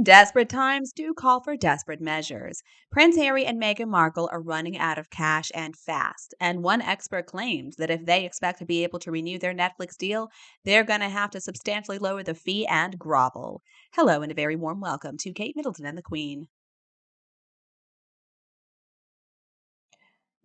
Desperate times do call for desperate measures. Prince Harry and Meghan Markle are running out of cash and fast, and one expert claims that if they expect to be able to renew their Netflix deal, they're going to have to substantially lower the fee and grovel. Hello, and a very warm welcome to Kate Middleton and the Queen.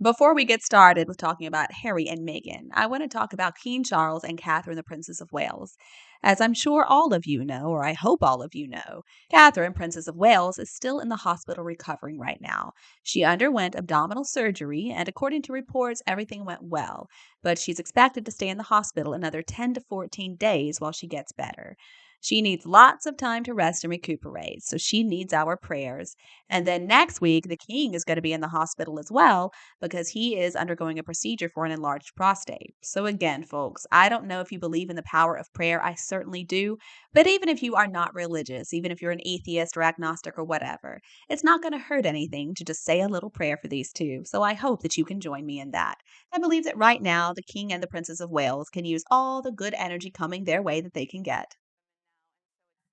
Before we get started with talking about Harry and Meghan, I want to talk about King Charles and Catherine, the Princess of Wales. As I'm sure all of you know, or I hope all of you know, Catherine, Princess of Wales, is still in the hospital recovering right now. She underwent abdominal surgery, and according to reports, everything went well, but she's expected to stay in the hospital another 10 to 14 days while she gets better. She needs lots of time to rest and recuperate, so she needs our prayers. And then next week, the king is going to be in the hospital as well because he is undergoing a procedure for an enlarged prostate. So, again, folks, I don't know if you believe in the power of prayer. I certainly do. But even if you are not religious, even if you're an atheist or agnostic or whatever, it's not going to hurt anything to just say a little prayer for these two. So, I hope that you can join me in that. I believe that right now, the King and the Princess of Wales can use all the good energy coming their way that they can get.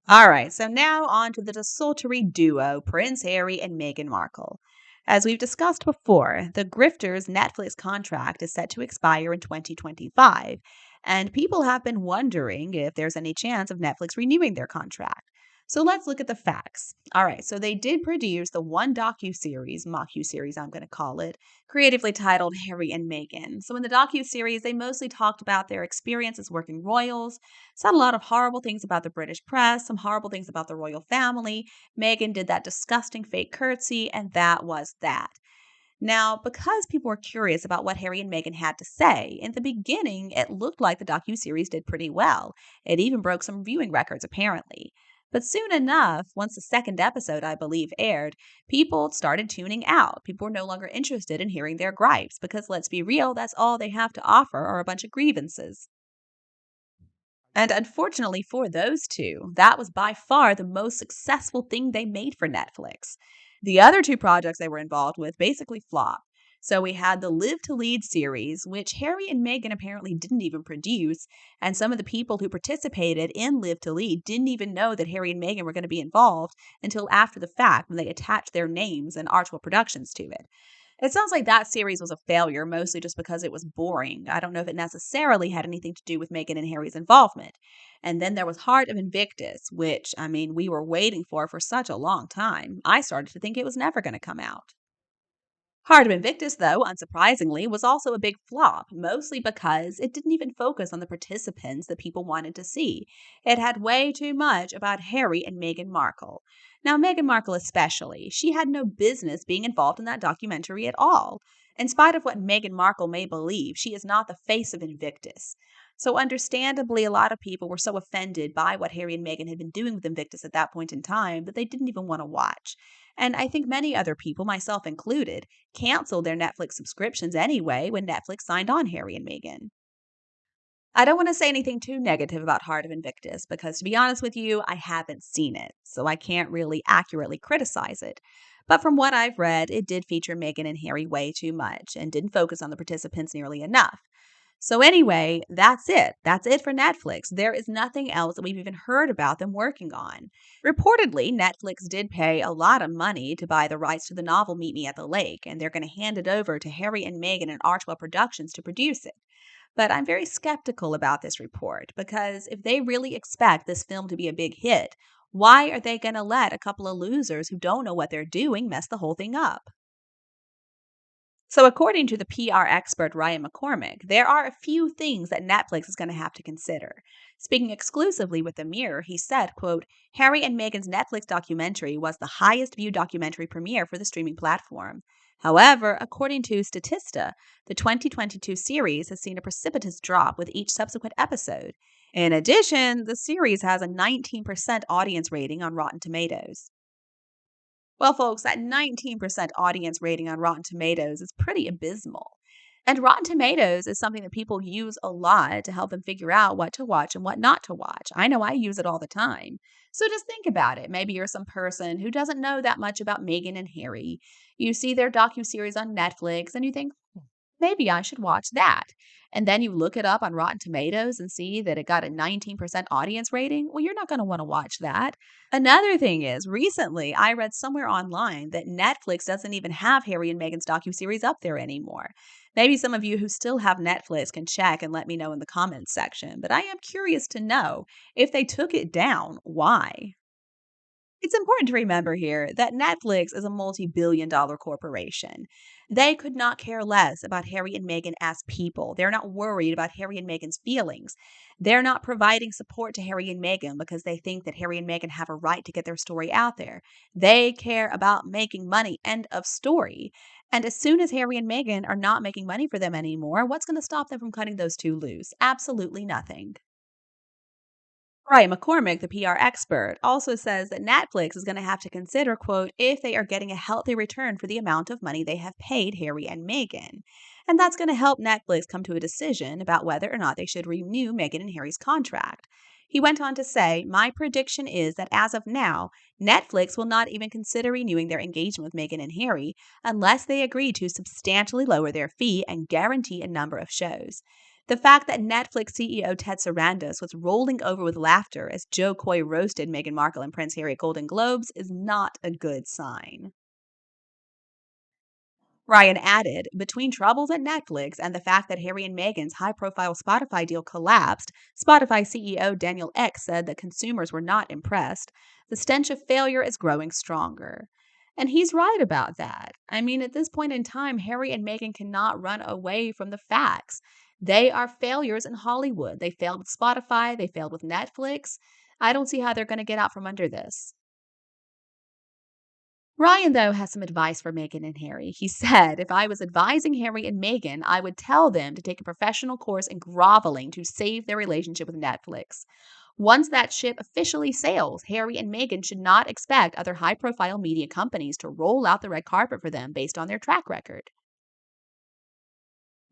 All right, so now on to the desultory duo, Prince Harry and Meghan Markle. As we've discussed before, the Grifter's Netflix contract is set to expire in 2025, and people have been wondering if there's any chance of Netflix renewing their contract. So let's look at the facts. All right, so they did produce the one docu-series, I'm going to call it, creatively titled Harry and Meghan. So in the docu-series, they mostly talked about their experience as working royals, said a lot of horrible things about the British press, some horrible things about the royal family. Meghan did that disgusting fake curtsy, and that was that. Now, because people were curious about what Harry and Meghan had to say, in the beginning, it looked like the docu-series did pretty well. It even broke some viewing records, apparently. But soon enough, once the second episode, I believe, aired, people started tuning out. People were no longer interested in hearing their gripes because, let's be real, that's all they have to offer are a bunch of grievances. And unfortunately for those two, that was by far the most successful thing they made for Netflix. The other two projects they were involved with basically flopped. So we had the Live to Lead series, which Harry and Meghan apparently didn't even produce, and some of the people who participated in Live to Lead didn't even know that Harry and Meghan were going to be involved until after the fact when they attached their names and Archwell Productions to it. It sounds like that series was a failure, mostly just because it was boring. I don't know if it necessarily had anything to do with Meghan and Harry's involvement. And then there was Heart of Invictus, which, I mean, we were waiting for such a long time. I started to think it was never going to come out. Heart of Invictus, though, unsurprisingly, was also a big flop, mostly because it didn't even focus on the participants that people wanted to see. It had way too much about Harry and Meghan Markle. Now, Meghan Markle especially, she had no business being involved in that documentary at all. In spite of what Meghan Markle may believe, she is not the face of Invictus. So, understandably, a lot of people were so offended by what Harry and Meghan had been doing with Invictus at that point in time that they didn't even want to watch. And I think many other people, myself included, canceled their Netflix subscriptions anyway when Netflix signed on Harry and Meghan. I don't want to say anything too negative about Heart of Invictus because, to be honest with you, I haven't seen it, so I can't really accurately criticize it. But from what I've read, it did feature Meghan and Harry way too much and didn't focus on the participants nearly enough. So anyway, that's it. That's it for Netflix. There is nothing else that we've even heard about them working on. Reportedly, Netflix did pay a lot of money to buy the rights to the novel Meet Me at the Lake, and they're going to hand it over to Harry and Meghan and Archwell Productions to produce it. But I'm very skeptical about this report because if they really expect this film to be a big hit, why are they going to let a couple of losers who don't know what they're doing mess the whole thing up? So, according to the PR expert Ryan McCormick, there are a few things that Netflix is going to have to consider. Speaking exclusively with The Mirror, he said, quote, Harry and Meghan's Netflix documentary was the highest viewed documentary premiere for the streaming platform. However, according to Statista, the 2022 series has seen a precipitous drop with each subsequent episode. In addition, the series has a 19% audience rating on Rotten Tomatoes. Well, folks, that 19% audience rating on Rotten Tomatoes is pretty abysmal. And Rotten Tomatoes is something that people use a lot to help them figure out what to watch and what not to watch. I know I use it all the time. So just think about it. Maybe you're some person who doesn't know that much about Meghan and Harry. You see their docuseries on Netflix and you think, Maybe I should watch that. And then you look it up on Rotten Tomatoes and see that it got a 19% audience rating. Well, you're not going to want to watch that. Another thing is, recently I read somewhere online that Netflix doesn't even have Harry and Meghan's docuseries up there anymore. Maybe some of you who still have Netflix can check and let me know in the comments section, but I am curious to know if they took it down, why? It's important to remember here that Netflix is a multi-billion-dollar corporation. They could not care less about Harry and Meghan as people. They're not worried about Harry and Meghan's feelings. They're not providing support to Harry and Meghan because they think that Harry and Meghan have a right to get their story out there. They care about making money. End of story. And as soon as Harry and Meghan are not making money for them anymore, what's going to stop them from cutting those two loose? Absolutely nothing. Right. McCormick, the PR expert, also says that Netflix is going to have to consider, quote, if they are getting a healthy return for the amount of money they have paid Harry and Meghan. And that's going to help Netflix come to a decision about whether or not they should renew Meghan and Harry's contract. He went on to say, my prediction is that as of now, Netflix will not even consider renewing their engagement with Meghan and Harry unless they agree to substantially lower their fee and guarantee a number of shows. The fact that Netflix CEO Ted Sarandos was rolling over with laughter as Joe Coy roasted Meghan Markle and Prince Harry at Golden Globes is not a good sign. Ryan added, between troubles at Netflix and the fact that Harry and Meghan's high profile Spotify deal collapsed, Spotify CEO Daniel Ek said that consumers were not impressed. The stench of failure is growing stronger. And he's right about that. I mean, at this point in time, Harry and Meghan cannot run away from the facts. They are failures in Hollywood. They failed with Spotify, they failed with Netflix. I don't see how they're going to get out from under this. Ryan, though, has some advice for Meghan and Harry. He said, if I was advising Harry and Meghan, I would tell them to take a professional course in groveling to save their relationship with Netflix. Once that ship officially sails, Harry and Meghan should not expect other high profile media companies to roll out the red carpet for them based on their track record.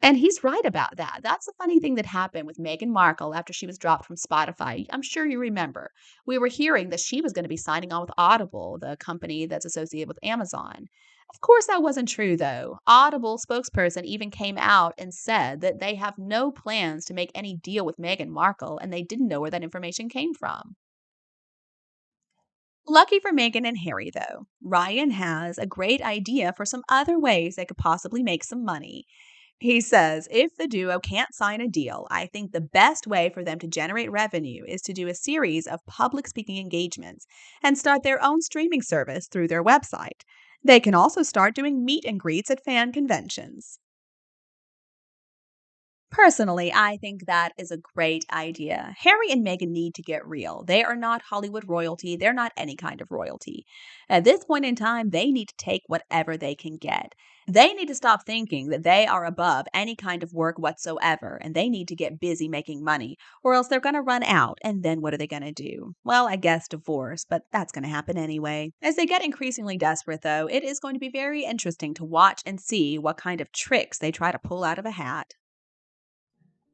And he's right about that. That's the funny thing that happened with Meghan Markle after she was dropped from Spotify. I'm sure you remember. We were hearing that she was going to be signing on with Audible, the company that's associated with Amazon. Of course, that wasn't true, though. Audible spokesperson even came out and said that they have no plans to make any deal with Meghan Markle, and they didn't know where that information came from. Lucky for Meghan and Harry, though, Ryan has a great idea for some other ways they could possibly make some money. He says, if the duo can't sign a deal, I think the best way for them to generate revenue is to do a series of public speaking engagements and start their own streaming service through their website. They can also start doing meet and greets at fan conventions. Personally, I think that is a great idea. Harry and Meghan need to get real. They are not Hollywood royalty. They're not any kind of royalty. At this point in time, they need to take whatever they can get. They need to stop thinking that they are above any kind of work whatsoever, and they need to get busy making money, or else they're going to run out. And then what are they going to do? Well, I guess divorce, but that's going to happen anyway. As they get increasingly desperate, though, it is going to be very interesting to watch and see what kind of tricks they try to pull out of a hat.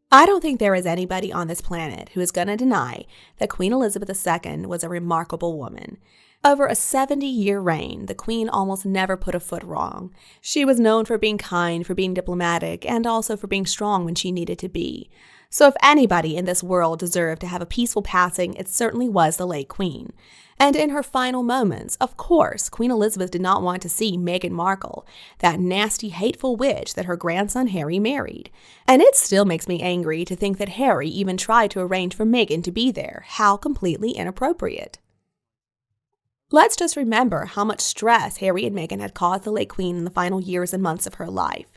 I don't think there is anybody on this planet who is going to deny that Queen Elizabeth II was a remarkable woman. Over a 70-year reign, the Queen almost never put a foot wrong. She was known for being kind, for being diplomatic, and also for being strong when she needed to be. So if anybody in this world deserved to have a peaceful passing, it certainly was the late Queen. And in her final moments, of course, Queen Elizabeth did not want to see Meghan Markle, that nasty, hateful witch that her grandson Harry married. And it still makes me angry to think that Harry even tried to arrange for Meghan to be there. How completely inappropriate. Let's just remember how much stress Harry and Meghan had caused the late Queen in the final years and months of her life.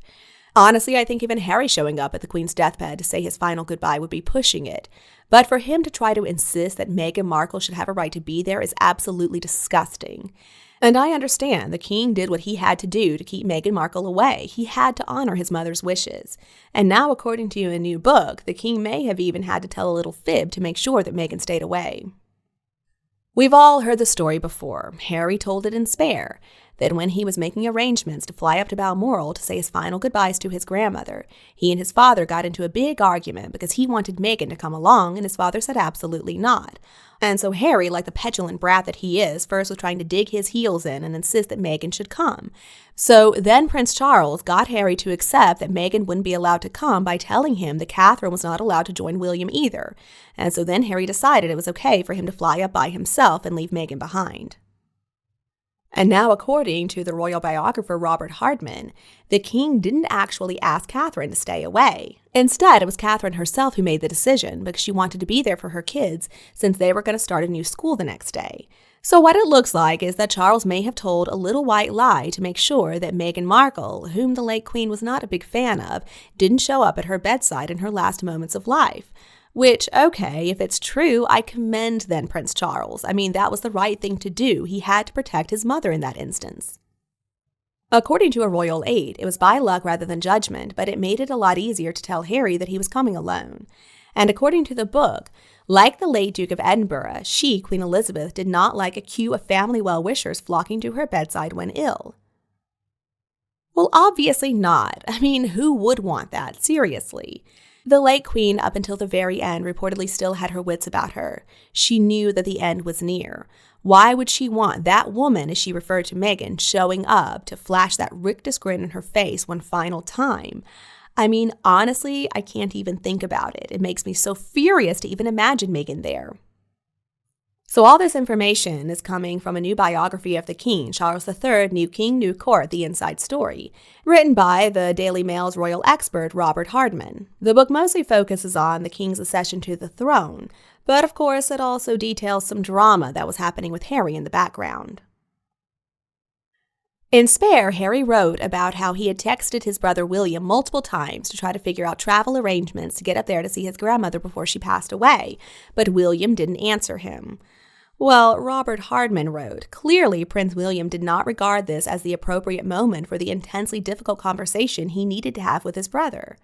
Honestly, I think even Harry showing up at the Queen's deathbed to say his final goodbye would be pushing it. But for him to try to insist that Meghan Markle should have a right to be there is absolutely disgusting. And I understand the king did what he had to do to keep Meghan Markle away. He had to honor his mother's wishes. And now, according to a new book, the king may have even had to tell a little fib to make sure that Meghan stayed away. We've all heard the story before. Harry told it in Spare, that when he was making arrangements to fly up to Balmoral to say his final goodbyes to his grandmother, he and his father got into a big argument because he wanted Meghan to come along and his father said absolutely not. And so Harry, like the petulant brat that he is, first was trying to dig his heels in and insist that Meghan should come. So then Prince Charles got Harry to accept that Meghan wouldn't be allowed to come by telling him that Catherine was not allowed to join William either. And so then Harry decided it was okay for him to fly up by himself and leave Meghan behind. And now, according to the royal biographer Robert Hardman, the king didn't actually ask Catherine to stay away. Instead, it was Catherine herself who made the decision because she wanted to be there for her kids since they were going to start a new school the next day. So what it looks like is that Charles may have told a little white lie to make sure that Meghan Markle, whom the late queen was not a big fan of, didn't show up at her bedside in her last moments of life. Which, okay, if it's true, I commend then Prince Charles. I mean, that was the right thing to do. He had to protect his mother in that instance. According to a royal aide, it was by luck rather than judgment, but it made it a lot easier to tell Harry that he was coming alone. And according to the book, like the late Duke of Edinburgh, she, Queen Elizabeth, did not like a queue of family well-wishers flocking to her bedside when ill. Well, obviously not. I mean, who would want that? Seriously. The late queen, up until the very end, reportedly still had her wits about her. She knew that the end was near. Why would she want that woman, as she referred to Meghan, showing up to flash that rictus grin in her face one final time? I mean, honestly, I can't even think about it. It makes me so furious to even imagine Meghan there. So all this information is coming from a new biography of the king, Charles III, New King, New Court, The Inside Story, written by the Daily Mail's royal expert, Robert Hardman. The book mostly focuses on the king's accession to the throne, but of course it also details some drama that was happening with Harry in the background. In Spare, Harry wrote about how he had texted his brother William multiple times to try to figure out travel arrangements to get up there to see his grandmother before she passed away, but William didn't answer him. Well, Robert Hardman wrote, clearly Prince William did not regard this as the appropriate moment for the intensely difficult conversation he needed to have with his brother.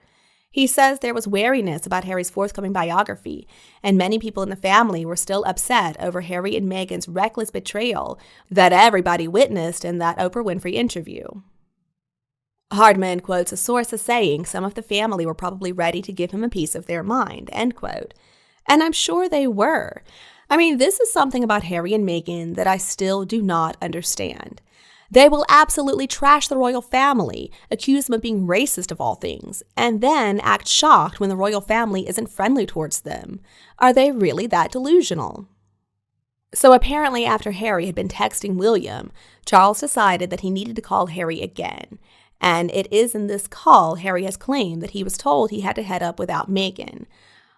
He says there was wariness about Harry's forthcoming biography, and many people in the family were still upset over Harry and Meghan's reckless betrayal that everybody witnessed in that Oprah Winfrey interview. Hardman quotes a source as saying some of the family were probably ready to give him a piece of their mind, end quote. And I'm sure they were. I mean, this is something about Harry and Meghan that I still do not understand. They will absolutely trash the royal family, accuse them of being racist of all things, and then act shocked when the royal family isn't friendly towards them. Are they really that delusional? So apparently after Harry had been texting William, Charles decided that he needed to call Harry again. And it is in this call Harry has claimed that he was told he had to head up without Meghan.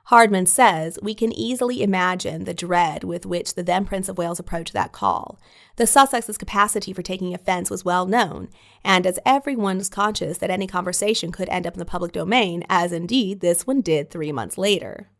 Hardman says, we can easily imagine the dread with which the then Prince of Wales approached that call. The Sussex's capacity for taking offense was well known, and as everyone was conscious that any conversation could end up in the public domain, as indeed this one did 3 months later.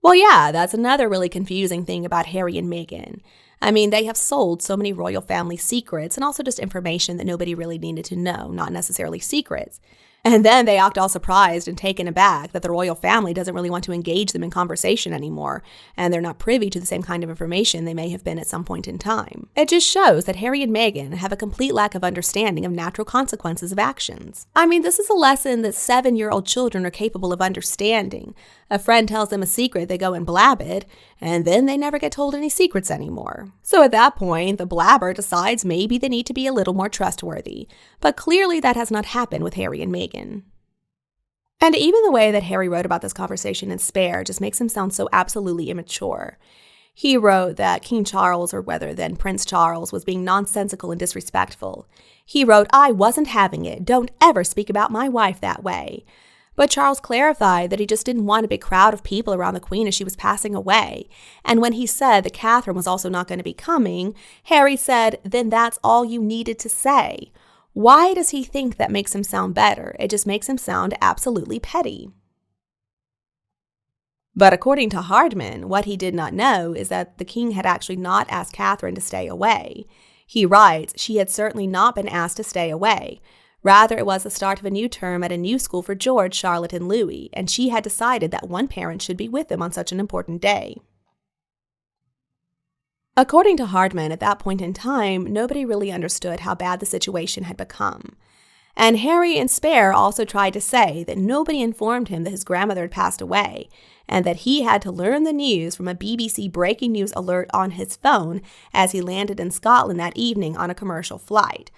Well, yeah, that's another really confusing thing about Harry and Meghan. I mean, they have sold so many royal family secrets and also just information that nobody really needed to know, not necessarily secrets. And then they act all surprised and taken aback that the royal family doesn't really want to engage them in conversation anymore, and they're not privy to the same kind of information they may have been at some point in time. It just shows that Harry and Meghan have a complete lack of understanding of natural consequences of actions. I mean, this is a lesson that 7-year-old children are capable of understanding. A friend tells them a secret, they go and blab it, and then they never get told any secrets anymore. So at that point, the blabber decides maybe they need to be a little more trustworthy. But clearly that has not happened with Harry and Meghan. And even the way that Harry wrote about this conversation in Spare just makes him sound so absolutely immature. He wrote that King Charles, or whether then Prince Charles, was being nonsensical and disrespectful. He wrote, I wasn't having it. Don't ever speak about my wife that way. But Charles clarified that he just didn't want a big crowd of people around the Queen as she was passing away. And when he said that Catherine was also not going to be coming, Harry said, then that's all you needed to say. Why does he think that makes him sound better? It just makes him sound absolutely petty. But according to Hardman, what he did not know is that the king had actually not asked Catherine to stay away. He writes, she had certainly not been asked to stay away. Rather, it was the start of a new term at a new school for George, Charlotte, and Louis, and she had decided that one parent should be with them on such an important day. According to Hardman, at that point in time, nobody really understood how bad the situation had become. And Harry and Spare also tried to say that nobody informed him that his grandmother had passed away, and that he had to learn the news from a BBC breaking news alert on his phone as he landed in Scotland that evening on a commercial flight.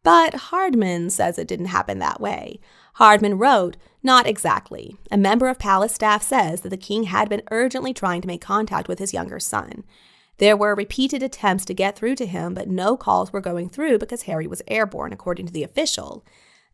But Hardman says it didn't happen that way. Hardman wrote, "Not exactly. A member of palace staff says that the king had been urgently trying to make contact with his younger son. There were repeated attempts to get through to him, but no calls were going through because Harry was airborne, according to the official."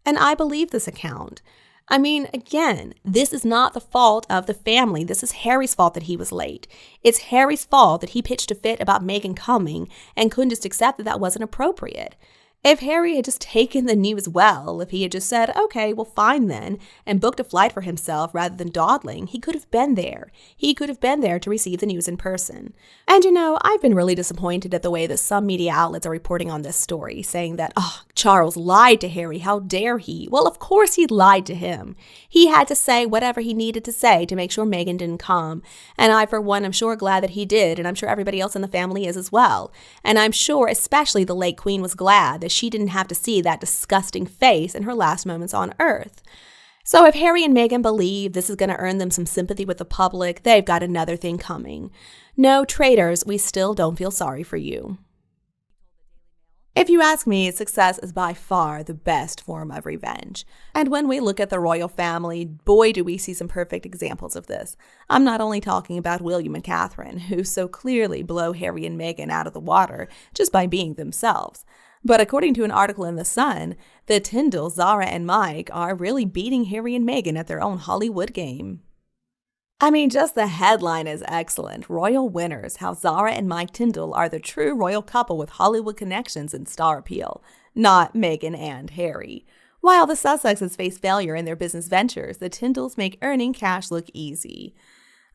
And I believe this account. I mean, again, this is not the fault of the family. This is Harry's fault that he was late. It's Harry's fault that he pitched a fit about Meghan coming and couldn't just accept that that wasn't appropriate. If Harry had just taken the news well, if he had just said, okay, well, fine then, and booked a flight for himself rather than dawdling, he could have been there. He could have been there to receive the news in person. And I've been really disappointed at the way that some media outlets are reporting on this story, saying that, Charles lied to Harry, how dare he? Well, of course he lied to him. He had to say whatever he needed to say to make sure Meghan didn't come. And I, for one, am sure glad that he did, and I'm sure everybody else in the family is as well. And I'm sure especially the late Queen was glad that she didn't have to see that disgusting face in her last moments on Earth. So if Harry and Meghan believe this is going to earn them some sympathy with the public, they've got another thing coming. No, traitors, we still don't feel sorry for you. If you ask me, success is by far the best form of revenge. And when we look at the royal family, boy, do we see some perfect examples of this. I'm not only talking about William and Catherine, who so clearly blow Harry and Meghan out of the water just by being themselves. But according to an article in The Sun, the Tyndalls, Zara and Mike, are really beating Harry and Meghan at their own Hollywood game. I mean, just the headline is excellent. Royal winners, how Zara and Mike Tyndall are the true royal couple with Hollywood connections and star appeal, not Meghan and Harry. While the Sussexes face failure in their business ventures, the Tyndalls make earning cash look easy.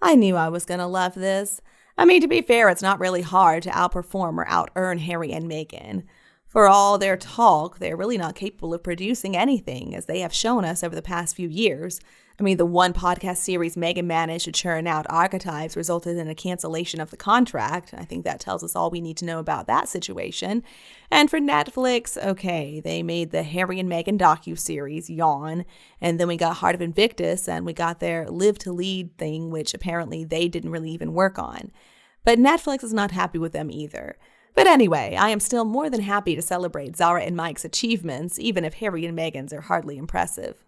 I knew I was going to love this. I mean, to be fair, it's not really hard to outperform or out-earn Harry and Meghan. For all their talk, they're really not capable of producing anything, as they have shown us over the past few years. I mean, the one podcast series Meghan managed to churn out archetypes resulted in a cancellation of the contract. I think that tells us all we need to know about that situation. And for Netflix, okay, they made the Harry and Meghan docuseries, yawn. And then we got Heart of Invictus, and we got their Live to Lead thing, which apparently they didn't really even work on. But Netflix is not happy with them either. But anyway, I am still more than happy to celebrate Zara and Mike's achievements, even if Harry and Meghan's are hardly impressive.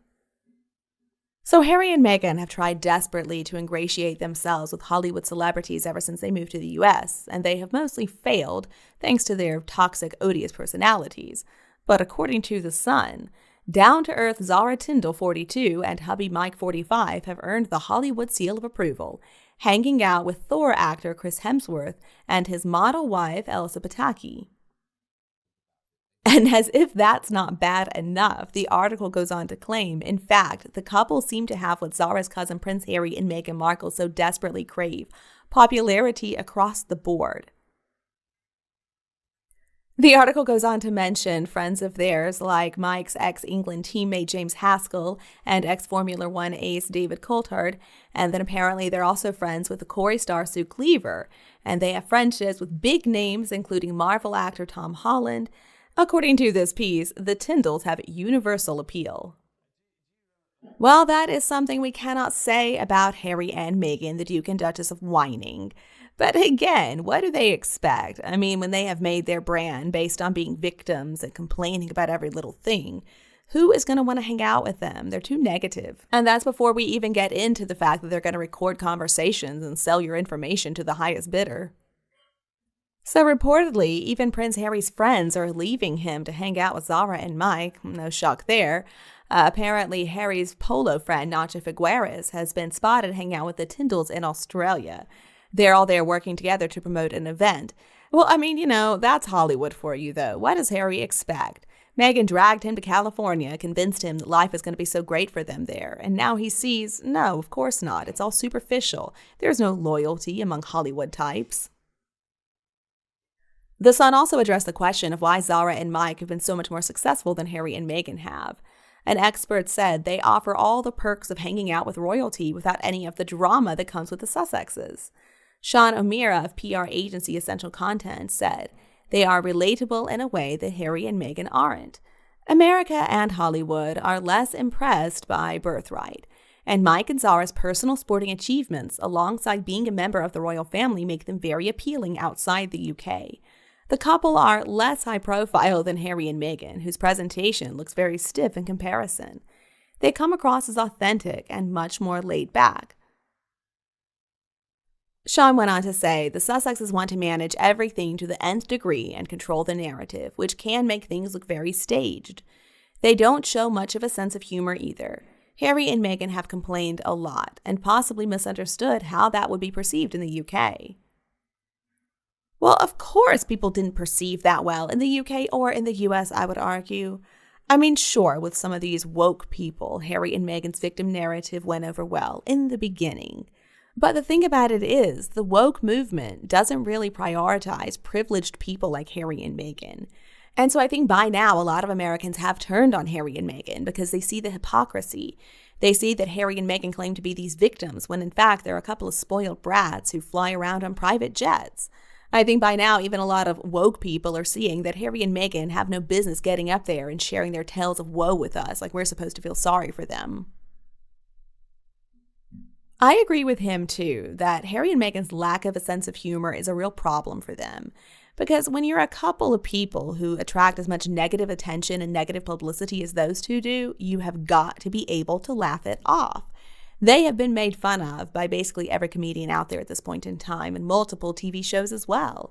So Harry and Meghan have tried desperately to ingratiate themselves with Hollywood celebrities ever since they moved to the US, and they have mostly failed thanks to their toxic, odious personalities. But according to The Sun, down-to-earth Zara Tyndall, 42, and hubby Mike, 45, have earned the Hollywood seal of approval, hanging out with Thor actor Chris Hemsworth and his model wife Elsa Pataky. And as if that's not bad enough, the article goes on to claim, in fact, the couple seem to have what Zara's cousin Prince Harry and Meghan Markle so desperately crave: popularity across the board. The article goes on to mention friends of theirs like Mike's ex-England teammate James Haskell and ex-Formula One ace David Coulthard, and then apparently they're also friends with the Corey star Sue Cleaver, and they have friendships with big names including Marvel actor Tom Holland. According to this piece, the Tyndalls have universal appeal. Well, that is something we cannot say about Harry and Meghan, the Duke and Duchess of Whining. But again, what do they expect? I mean, when they have made their brand based on being victims and complaining about every little thing, who is going to want to hang out with them? They're too negative. And that's before we even get into the fact that they're going to record conversations and sell your information to the highest bidder. So reportedly, even Prince Harry's friends are leaving him to hang out with Zara and Mike. No shock there. Apparently, Harry's polo friend, Nacho Figueres, has been spotted hanging out with the Tyndalls in Australia. They're all there working together to promote an event. Well, I mean, that's Hollywood for you, though. What does Harry expect? Meghan dragged him to California, convinced him that life is going to be so great for them there. And now he sees, no, of course not. It's all superficial. There's no loyalty among Hollywood types. The Sun also addressed the question of why Zara and Mike have been so much more successful than Harry and Meghan have. An expert said they offer all the perks of hanging out with royalty without any of the drama that comes with the Sussexes. Sean O'Meara of PR agency Essential Content said, "They are relatable in a way that Harry and Meghan aren't. America and Hollywood are less impressed by birthright, and Mike and Zara's personal sporting achievements alongside being a member of the royal family make them very appealing outside the UK. The couple are less high profile than Harry and Meghan, whose presentation looks very stiff in comparison. They come across as authentic and much more laid back." Sean went on to say, "The Sussexes want to manage everything to the nth degree and control the narrative, which can make things look very staged. They don't show much of a sense of humor either. Harry and Meghan have complained a lot and possibly misunderstood how that would be perceived in the UK." Well, of course people didn't perceive that well in the UK or in the US, I would argue. I mean, sure, with some of these woke people, Harry and Meghan's victim narrative went over well in the beginning. But the thing about it is, the woke movement doesn't really prioritize privileged people like Harry and Meghan. And so I think by now, a lot of Americans have turned on Harry and Meghan because they see the hypocrisy. They see that Harry and Meghan claim to be these victims when in fact they're a couple of spoiled brats who fly around on private jets. I think by now, even a lot of woke people are seeing that Harry and Meghan have no business getting up there and sharing their tales of woe with us, like we're supposed to feel sorry for them. I agree with him, too, that Harry and Meghan's lack of a sense of humor is a real problem for them. Because when you're a couple of people who attract as much negative attention and negative publicity as those two do, you have got to be able to laugh it off. They have been made fun of by basically every comedian out there at this point in time, and multiple TV shows as well.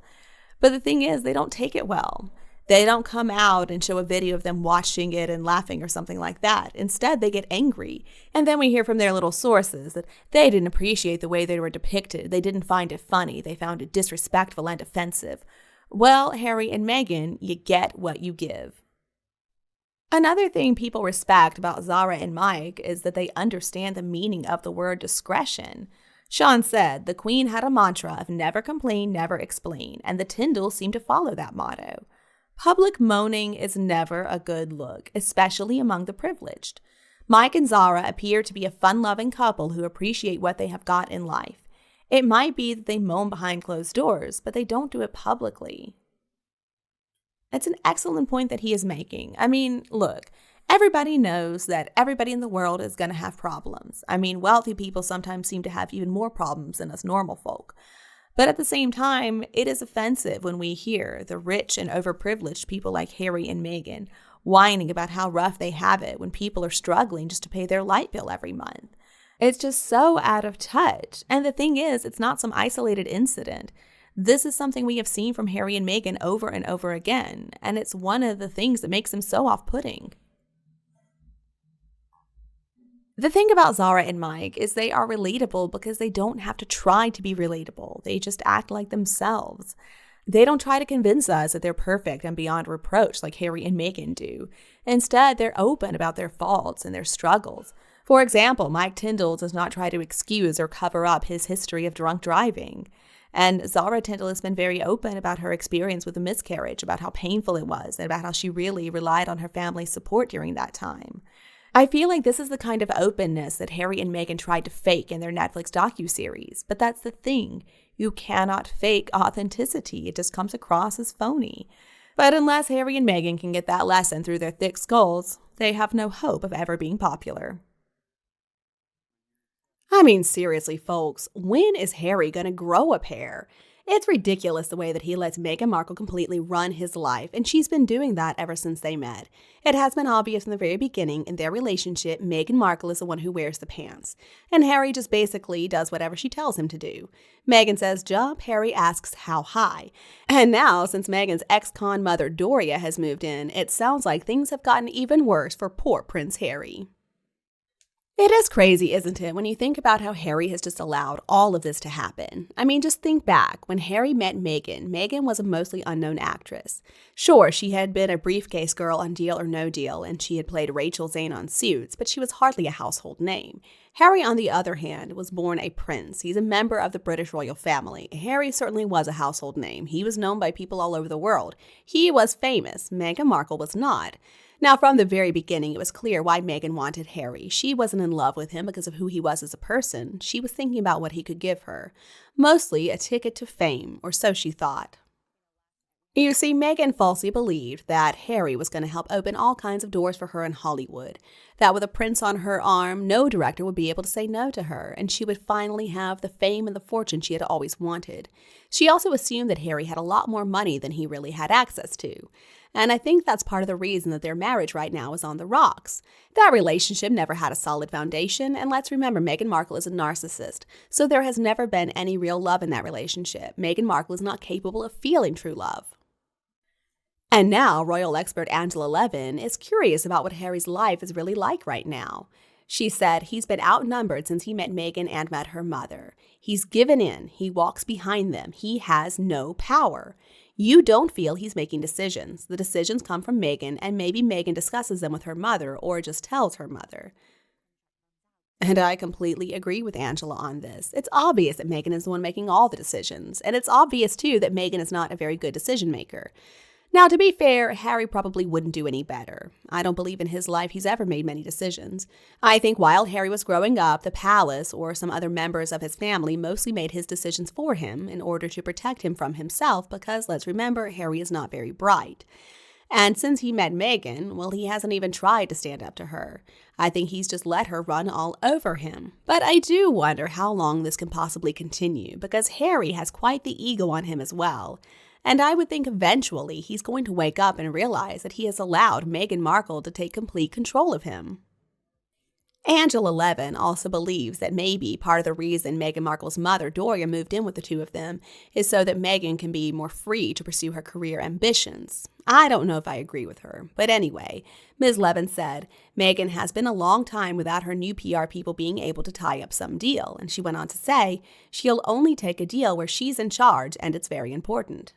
But the thing is, they don't take it well. They don't come out and show a video of them watching it and laughing or something like that. Instead, they get angry. And then we hear from their little sources that they didn't appreciate the way they were depicted. They didn't find it funny. They found it disrespectful and offensive. Well, Harry and Meghan, you get what you give. Another thing people respect about Zara and Mike is that they understand the meaning of the word discretion. Sean said the Queen had a mantra of never complain, never explain, and the Tyndalls seem to follow that motto. Public moaning is never a good look, especially among the privileged. Mike and Zara appear to be a fun-loving couple who appreciate what they have got in life. It might be that they moan behind closed doors, but they don't do it publicly. It's an excellent point that he is making. I mean, look, everybody knows that everybody in the world is going to have problems. I mean, wealthy people sometimes seem to have even more problems than us normal folk. But at the same time, it is offensive when we hear the rich and overprivileged people like Harry and Meghan whining about how rough they have it when people are struggling just to pay their light bill every month. It's just so out of touch. And the thing is, it's not some isolated incident. This is something we have seen from Harry and Meghan over and over again, and it's one of the things that makes them so off-putting. The thing about Zara and Mike is they are relatable because they don't have to try to be relatable. They just act like themselves. They don't try to convince us that they're perfect and beyond reproach like Harry and Meghan do. Instead, they're open about their faults and their struggles. For example, Mike Tyndall does not try to excuse or cover up his history of drunk driving. And Zara Tyndall has been very open about her experience with a miscarriage, about how painful it was, and about how she really relied on her family's support during that time. I feel like this is the kind of openness that Harry and Meghan tried to fake in their Netflix docuseries. But that's the thing. You cannot fake authenticity. It just comes across as phony. But unless Harry and Meghan can get that lesson through their thick skulls, they have no hope of ever being popular. I mean, seriously, folks, when is Harry going to grow a pair? It's ridiculous the way that he lets Meghan Markle completely run his life, and she's been doing that ever since they met. It has been obvious from the very beginning in their relationship, Meghan Markle is the one who wears the pants, and Harry just basically does whatever she tells him to do. Meghan says jump, Harry asks how high. And now, since Meghan's ex-con mother Doria has moved in, it sounds like things have gotten even worse for poor Prince Harry. It is crazy, isn't it, when you think about how Harry has just allowed all of this to happen. I mean, just think back. When Harry met Meghan, Meghan was a mostly unknown actress. Sure, she had been a briefcase girl on Deal or No Deal, and she had played Rachel Zane on Suits, but she was hardly a household name. Harry, on the other hand, was born a prince. He's a member of the British royal family. Harry certainly was a household name. He was known by people all over the world. He was famous. Meghan Markle was not. Now, from the very beginning, it was clear why Meghan wanted Harry. She wasn't in love with him because of who he was as a person. She was thinking about what he could give her. Mostly a ticket to fame, or so she thought. You see, Meghan falsely believed that Harry was going to help open all kinds of doors for her in Hollywood, that with a prince on her arm, no director would be able to say no to her, and she would finally have the fame and the fortune she had always wanted. She also assumed that Harry had a lot more money than he really had access to. And I think that's part of the reason that their marriage right now is on the rocks. That relationship never had a solid foundation, and let's remember Meghan Markle is a narcissist, so there has never been any real love in that relationship. Meghan Markle is not capable of feeling true love. And now, royal expert Angela Levin is curious about what Harry's life is really like right now. She said he's been outnumbered since he met Meghan and met her mother. He's given in. He walks behind them. He has no power. You don't feel he's making decisions. The decisions come from Meghan, and maybe Meghan discusses them with her mother or just tells her mother. And I completely agree with Angela on this. It's obvious that Meghan is the one making all the decisions. And it's obvious, too, that Meghan is not a very good decision maker. Now, to be fair, Harry probably wouldn't do any better. I don't believe in his life he's ever made many decisions. I think while Harry was growing up, the palace or some other members of his family mostly made his decisions for him in order to protect him from himself because, let's remember, Harry is not very bright. And since he met Meghan, well, he hasn't even tried to stand up to her. I think he's just let her run all over him. But I do wonder how long this can possibly continue because Harry has quite the ego on him as well. And I would think eventually he's going to wake up and realize that he has allowed Meghan Markle to take complete control of him. Angela Levin also believes that maybe part of the reason Meghan Markle's mother, Doria, moved in with the two of them is so that Meghan can be more free to pursue her career ambitions. I don't know if I agree with her, but anyway, Ms. Levin said, Meghan has been a long time without her new PR people being able to tie up some deal, and she went on to say, she'll only take a deal where she's in charge and it's very important.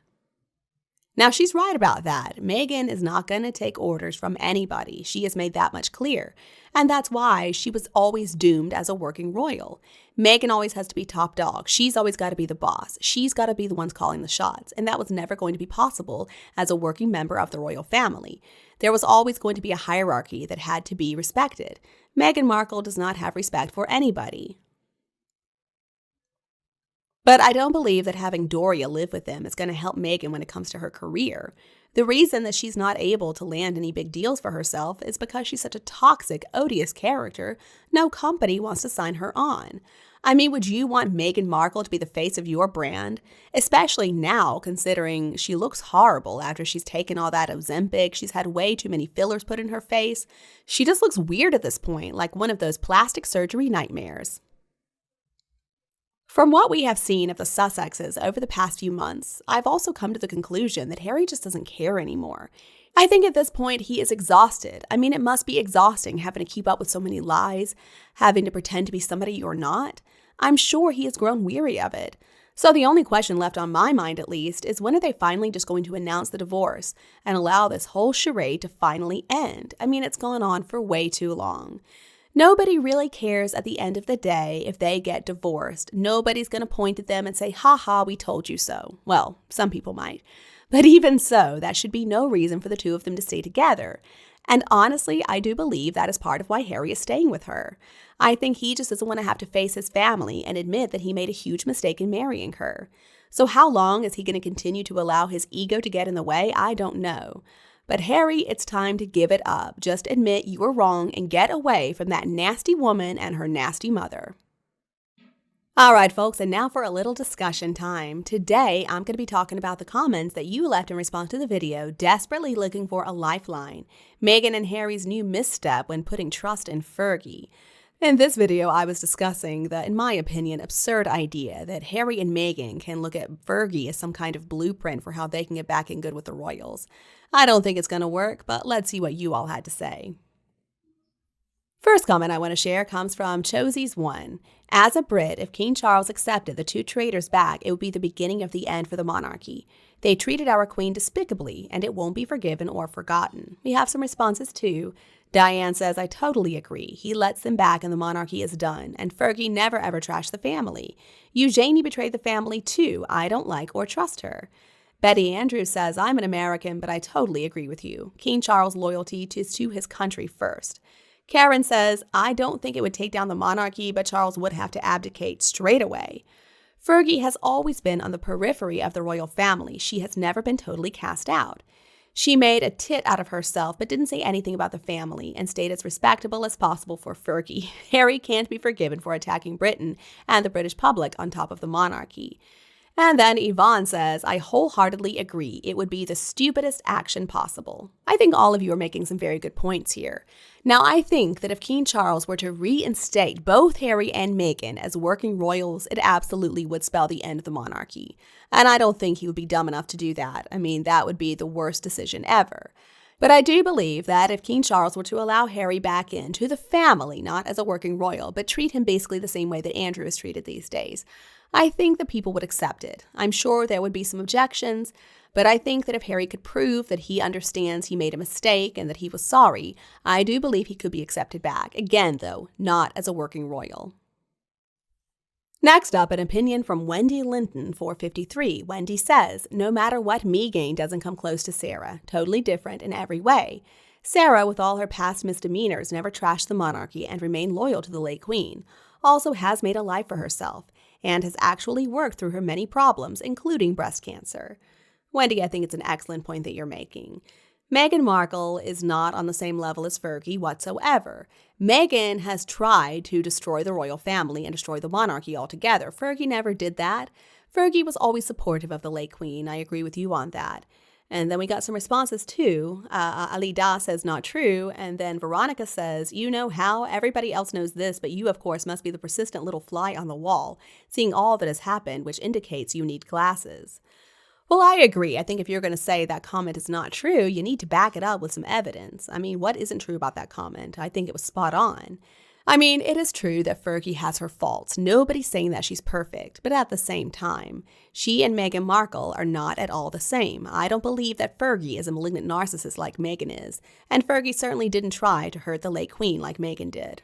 Now, she's right about that. Meghan is not going to take orders from anybody. She has made that much clear. And that's why she was always doomed as a working royal. Meghan always has to be top dog. She's always got to be the boss. She's got to be the ones calling the shots. And that was never going to be possible as a working member of the royal family. There was always going to be a hierarchy that had to be respected. Meghan Markle does not have respect for anybody. But I don't believe that having Doria live with them is going to help Meghan when it comes to her career. The reason that she's not able to land any big deals for herself is because she's such a toxic, odious character, no company wants to sign her on. I mean, would you want Meghan Markle to be the face of your brand? Especially now, considering she looks horrible after she's taken all that Ozempic. She's had way too many fillers put in her face. She just looks weird at this point, like one of those plastic surgery nightmares. From what we have seen of the Sussexes over the past few months, I've also come to the conclusion that Harry just doesn't care anymore. I think at this point he is exhausted. I mean, it must be exhausting having to keep up with so many lies, having to pretend to be somebody you're not. I'm sure he has grown weary of it. So the only question left on my mind, at least, is when are they finally just going to announce the divorce and allow this whole charade to finally end? I mean, it's gone on for way too long. Nobody really cares at the end of the day if they get divorced. Nobody's going to point at them and say, ha ha, we told you so. Well, some people might. But even so, that should be no reason for the two of them to stay together. And honestly, I do believe that is part of why Harry is staying with her. I think he just doesn't want to have to face his family and admit that he made a huge mistake in marrying her. So how long is he going to continue to allow his ego to get in the way? I don't know. But Harry, it's time to give it up. Just admit you were wrong and get away from that nasty woman and her nasty mother. All right, folks, and now for a little discussion time. Today, I'm going to be talking about the comments that you left in response to the video, desperately looking for a lifeline. Meghan and Harry's new misstep when putting trust in Fergie. In this video, I was discussing the, in my opinion, absurd idea that Harry and Meghan can look at Fergie as some kind of blueprint for how they can get back in good with the royals. I don't think it's going to work, but let's see what you all had to say. First comment I want to share comes from Chosies1. As a Brit, if King Charles accepted the two traitors back, it would be the beginning of the end for the monarchy. They treated our queen despicably, and it won't be forgiven or forgotten. We have some responses too. Diane says, I totally agree. He lets them back and the monarchy is done. And Fergie never ever trashed the family. Eugenie betrayed the family too. I don't like or trust her. Betty Andrews says, I'm an American, but I totally agree with you. King Charles' loyalty is to his country first. Karen says, I don't think it would take down the monarchy, but Charles would have to abdicate straight away. Fergie has always been on the periphery of the royal family. She has never been totally cast out. She made a tit out of herself, but didn't say anything about the family and stayed as respectable as possible for Fergie. Harry can't be forgiven for attacking Britain and the British public on top of the monarchy. And then Yvonne says, I wholeheartedly agree. It would be the stupidest action possible. I think all of you are making some very good points here. Now, I think that if King Charles were to reinstate both Harry and Meghan as working royals, it absolutely would spell the end of the monarchy. And I don't think he would be dumb enough to do that. I mean, that would be the worst decision ever. But I do believe that if King Charles were to allow Harry back into the family, not as a working royal, but treat him basically the same way that Andrew is treated these days, I think the people would accept it. I'm sure there would be some objections, but I think that if Harry could prove that he understands he made a mistake and that he was sorry, I do believe he could be accepted back. Again, though, not as a working royal. Next up, an opinion from Wendy Linton, 453. Wendy says, no matter what, Meghan doesn't come close to Sarah. Totally different in every way. Sarah, with all her past misdemeanors, never trashed the monarchy and remained loyal to the late queen. Also has made a life for herself and has actually worked through her many problems, including breast cancer. Wendy, I think it's an excellent point that you're making. Meghan Markle is not on the same level as Fergie whatsoever. Meghan has tried to destroy the royal family and destroy the monarchy altogether. Fergie never did that. Fergie was always supportive of the late queen. I agree with you on that. And then we got some responses too. Alida says not true. And then Veronica says, you know how? Everybody else knows this, but you, of course, must be the persistent little fly on the wall, seeing all that has happened, which indicates you need glasses. Well, I agree. I think if you're going to say that comment is not true, you need to back it up with some evidence. I mean, what isn't true about that comment? I think it was spot on. I mean, it is true that Fergie has her faults. Nobody's saying that she's perfect. But at the same time, she and Meghan Markle are not at all the same. I don't believe that Fergie is a malignant narcissist like Meghan is. And Fergie certainly didn't try to hurt the late queen like Meghan did.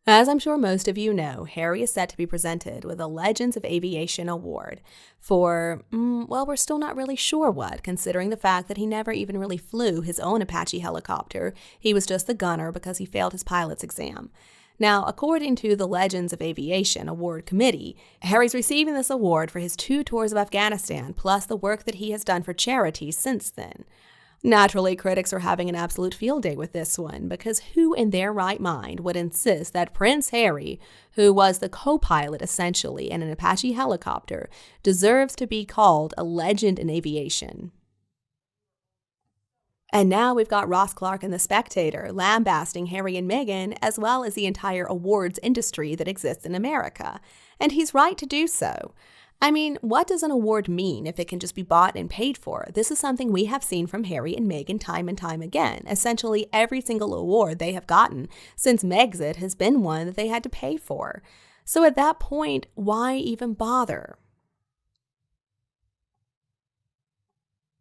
As I'm sure most of you know, Harry is set to be presented with a Legends of Aviation award for, well, we're still not really sure what, considering the fact that he never even really flew his own Apache helicopter. He was just the gunner because he failed his pilot's exam. Now, according to the Legends of Aviation Award Committee, Harry's receiving this award for his 2 tours of Afghanistan, plus the work that he has done for charity since then. Naturally, critics are having an absolute field day with this one, because who in their right mind would insist that Prince Harry, who was the co-pilot essentially in an Apache helicopter, deserves to be called a legend in aviation? And now we've got Ross Clark in The Spectator lambasting Harry and Meghan, as well as the entire awards industry that exists in America. And he's right to do so. I mean, what does an award mean if it can just be bought and paid for? This is something we have seen from Harry and Meghan time and time again. Essentially, every single award they have gotten since Megxit has been one that they had to pay for. So at that point, why even bother?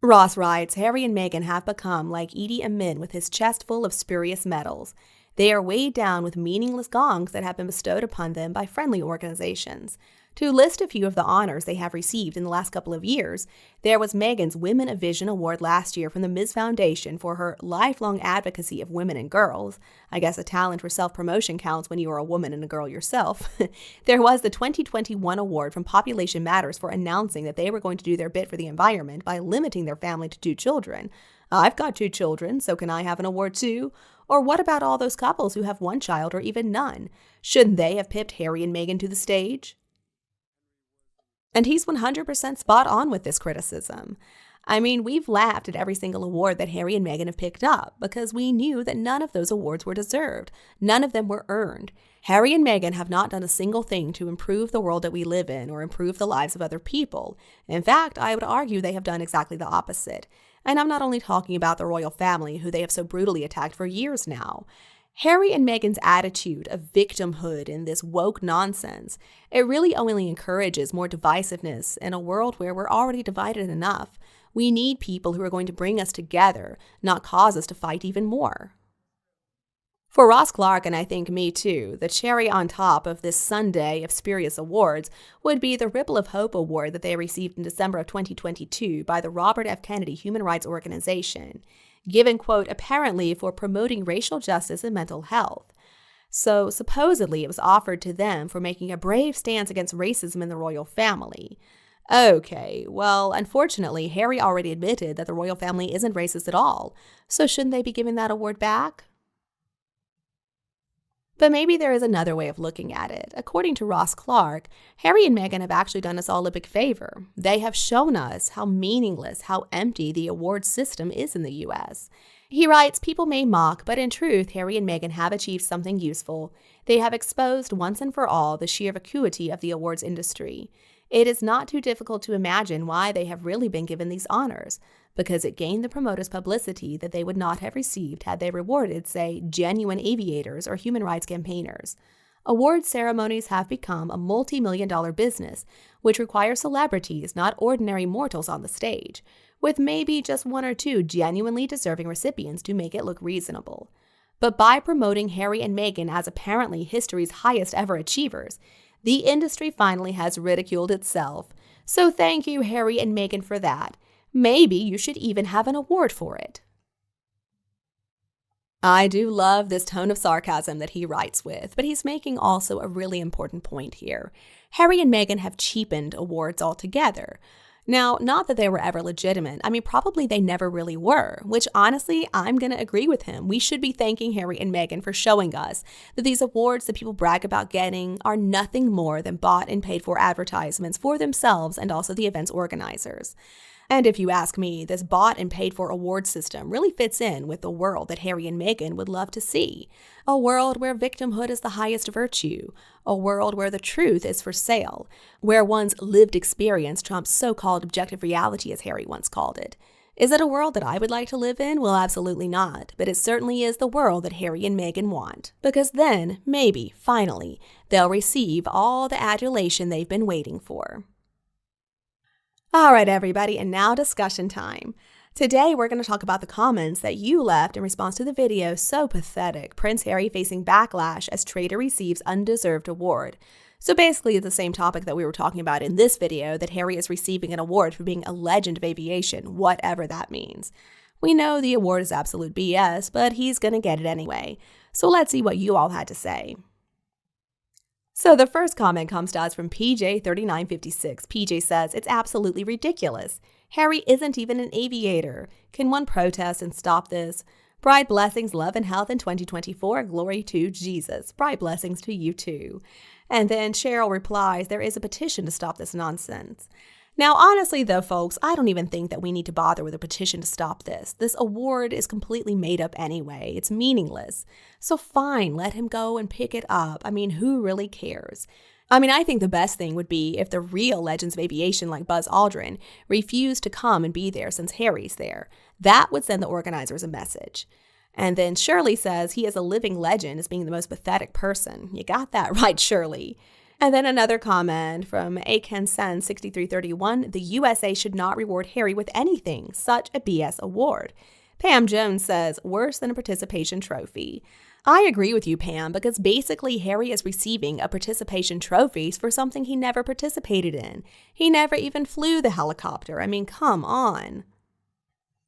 Ross writes, Harry and Meghan have become like Idi Amin with his chest full of spurious medals. They are weighed down with meaningless gongs that have been bestowed upon them by friendly organizations. To list a few of the honors they have received in the last couple of years, there was Meghan's Women of Vision Award last year from the Ms. Foundation for her lifelong advocacy of women and girls. I guess a talent for self-promotion counts when you are a woman and a girl yourself. There was the 2021 award from Population Matters for announcing that they were going to do their bit for the environment by limiting their family to 2 children. I've got 2 children, so can I have an award too? Or what about all those couples who have 1 child or even none? Shouldn't they have pipped Harry and Meghan to the stage? And he's 100% spot on with this criticism. I mean, we've laughed at every single award that Harry and Meghan have picked up because we knew that none of those awards were deserved. None of them were earned. Harry and Meghan have not done a single thing to improve the world that we live in or improve the lives of other people. In fact, I would argue they have done exactly the opposite. And I'm not only talking about the royal family, who they have so brutally attacked for years now. Harry and Meghan's attitude of victimhood and this woke nonsense, it really only encourages more divisiveness in a world where we're already divided enough. We need people who are going to bring us together, not cause us to fight even more. For Ross Clark, and I think me too, the cherry on top of this Sunday of spurious awards would be the Ripple of Hope Award that they received in December of 2022 by the Robert F. Kennedy Human Rights Organization, given, quote, apparently for promoting racial justice and mental health. So supposedly it was offered to them for making a brave stance against racism in the royal family. Okay, well, unfortunately, Harry already admitted that the royal family isn't racist at all, so shouldn't they be giving that award back? But maybe there is another way of looking at it. According to Ross Clark, Harry and Meghan have actually done us all a big favor. They have shown us how meaningless, how empty the awards system is in the US. He writes, people may mock, but in truth, Harry and Meghan have achieved something useful. They have exposed once and for all the sheer vacuity of the awards industry. It is not too difficult to imagine why they have really been given these honors, because it gained the promoters publicity that they would not have received had they rewarded, say, genuine aviators or human rights campaigners. Award ceremonies have become a multi-million-dollar business, which requires celebrities, not ordinary mortals on the stage, with maybe just one or two genuinely deserving recipients to make it look reasonable. But by promoting Harry and Meghan as apparently history's highest ever achievers, the industry finally has ridiculed itself. So thank you, Harry and Meghan, for that. Maybe you should even have an award for it. I do love this tone of sarcasm that he writes with, but he's making also a really important point here. Harry and Meghan have cheapened awards altogether. Now, not that they were ever legitimate. I mean, probably they never really were, which honestly, I'm going to agree with him. We should be thanking Harry and Meghan for showing us that these awards that people brag about getting are nothing more than bought and paid for advertisements for themselves and also the event's organizers. And if you ask me, this bought and paid for award system really fits in with the world that Harry and Meghan would love to see. A world where victimhood is the highest virtue. A world where the truth is for sale. Where one's lived experience trumps so-called objective reality, as Harry once called it. Is it a world that I would like to live in? Well, absolutely not. But it certainly is the world that Harry and Meghan want. Because then, maybe, finally, they'll receive all the adulation they've been waiting for. All right, everybody, and now discussion time. Today, we're going to talk about the comments that you left in response to the video So Pathetic, Prince Harry facing backlash as traitor receives undeserved award. So basically, the same topic that we were talking about in this video, that Harry is receiving an award for being a legend of aviation, whatever that means. We know the award is absolute BS, but he's going to get it anyway. So let's see what you all had to say. So the first comment comes to us from PJ3956. PJ says, it's absolutely ridiculous. Harry isn't even an aviator. Can one protest and stop this? Bride blessings, love and health in 2024. Glory to Jesus. Bride blessings to you too. And then Cheryl replies, there is a petition to stop this nonsense. Now, honestly, though, folks, I don't even think that we need to bother with a petition to stop this. This award is completely made up anyway. It's meaningless. So fine, let him go and pick it up. I mean, who really cares? I mean, I think the best thing would be if the real legends of aviation like Buzz Aldrin refused to come and be there since Harry's there. That would send the organizers a message. And then Shirley says he is a living legend as being the most pathetic person. You got that right, Shirley. And then another comment from Akensen6331, the USA should not reward Harry with anything, such a BS award. Pam Jones says, worse than a participation trophy. I agree with you, Pam, because basically Harry is receiving a participation trophy for something he never participated in. He never even flew the helicopter. I mean, come on.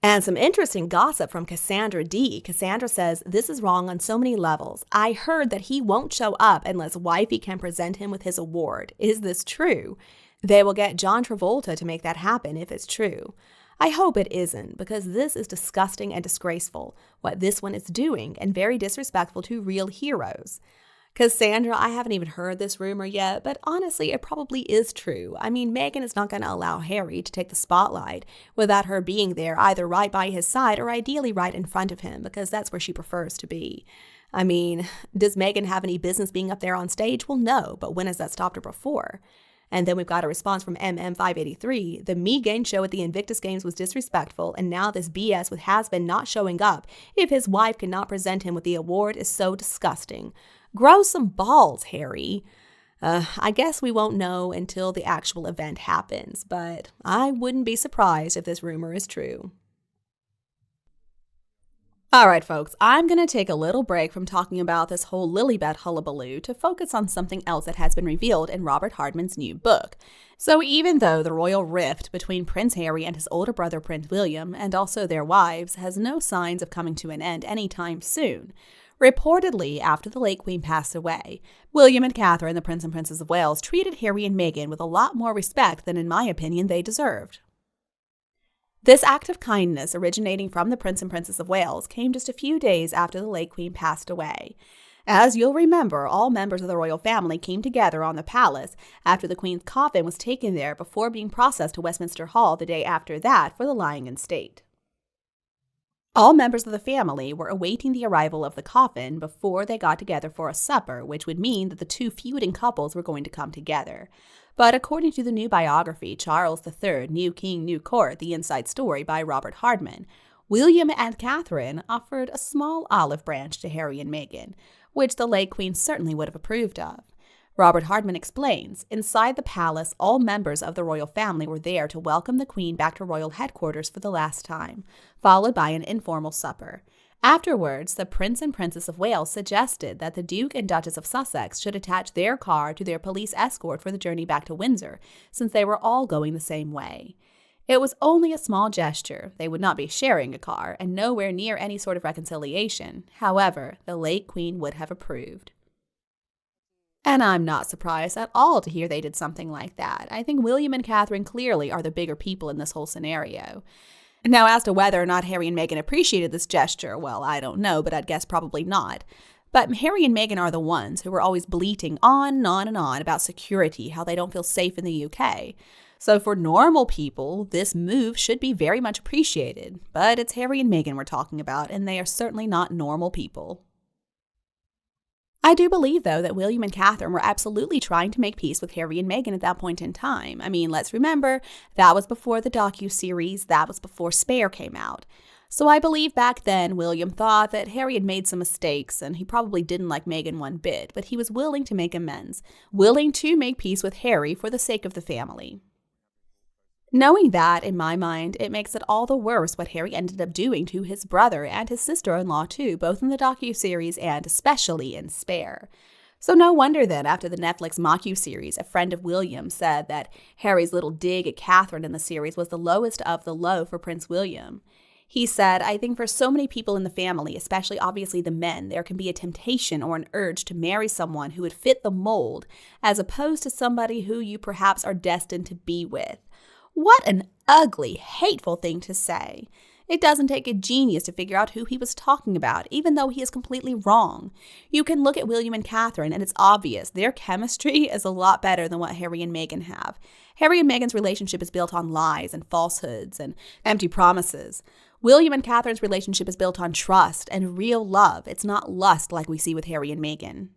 And some interesting gossip from Cassandra D. Cassandra says, this is wrong on so many levels. I heard that he won't show up unless wifey can present him with his award. Is this true? They will get John Travolta to make that happen if it's true. I hope it isn't, because this is disgusting and disgraceful, what this one is doing, and very disrespectful to real heroes. Cassandra, I haven't even heard this rumor yet, but honestly, it probably is true. I mean, Meghan is not going to allow Harry to take the spotlight without her being there either right by his side or ideally right in front of him, because that's where she prefers to be. I mean, does Meghan have any business being up there on stage? Well, no, but when has that stopped her before? And then we've got a response from MM583. The Meghan show at the Invictus Games was disrespectful, and now this BS with has-been not showing up if his wife cannot present him with the award is so disgusting. Grow some balls, Harry. I guess we won't know until the actual event happens, but I wouldn't be surprised if this rumor is true. All right, folks, I'm going to take a little break from talking about this whole Lilibet hullabaloo to focus on something else that has been revealed in Robert Hardman's new book. So even though the royal rift between Prince Harry and his older brother Prince William, and also their wives, has no signs of coming to an end anytime soon, reportedly, after the late Queen passed away, William and Catherine, the Prince and Princess of Wales, treated Harry and Meghan with a lot more respect than, in my opinion, they deserved. This act of kindness, originating from the Prince and Princess of Wales, came just a few days after the late Queen passed away. As you'll remember, all members of the royal family came together on the palace after the Queen's coffin was taken there before being processed to Westminster Hall the day after that for the lying in state. All members of the family were awaiting the arrival of the coffin before they got together for a supper, which would mean that the two feuding couples were going to come together. But according to the new biography, Charles III, New King, New Court, The Inside Story by Robert Hardman, William and Catherine offered a small olive branch to Harry and Meghan, which the late Queen certainly would have approved of. Robert Hardman explains, inside the palace, all members of the royal family were there to welcome the Queen back to royal headquarters for the last time, followed by an informal supper. Afterwards, the Prince and Princess of Wales suggested that the Duke and Duchess of Sussex should attach their car to their police escort for the journey back to Windsor, since they were all going the same way. It was only a small gesture. They would not be sharing a car, and nowhere near any sort of reconciliation. However, the late Queen would have approved. And I'm not surprised at all to hear they did something like that. I think William and Catherine clearly are the bigger people in this whole scenario. Now, as to whether or not Harry and Meghan appreciated this gesture, well, I don't know, but I'd guess probably not. But Harry and Meghan are the ones who were always bleating on and on and on about security, how they don't feel safe in the UK. So for normal people, this move should be very much appreciated. But it's Harry and Meghan we're talking about, and they are certainly not normal people. I do believe, though, that William and Catherine were absolutely trying to make peace with Harry and Meghan at that point in time. I mean, let's remember, that was before the docuseries, that was before Spare came out. So I believe back then William thought that Harry had made some mistakes, and he probably didn't like Meghan one bit, but he was willing to make amends, willing to make peace with Harry for the sake of the family. Knowing that, in my mind, it makes it all the worse what Harry ended up doing to his brother and his sister-in-law too, both in the docuseries and especially in Spare. So no wonder then, after the Netflix mockuseries, a friend of William said that Harry's little dig at Catherine in the series was the lowest of the low for Prince William. He said, I think for so many people in the family, especially obviously the men, there can be a temptation or an urge to marry someone who would fit the mold, as opposed to somebody who you perhaps are destined to be with. What an ugly, hateful thing to say. It doesn't take a genius to figure out who he was talking about, even though he is completely wrong. You can look at William and Catherine, and it's obvious their chemistry is a lot better than what Harry and Meghan have. Harry and Meghan's relationship is built on lies and falsehoods and empty promises. William and Catherine's relationship is built on trust and real love. It's not lust like we see with Harry and Meghan.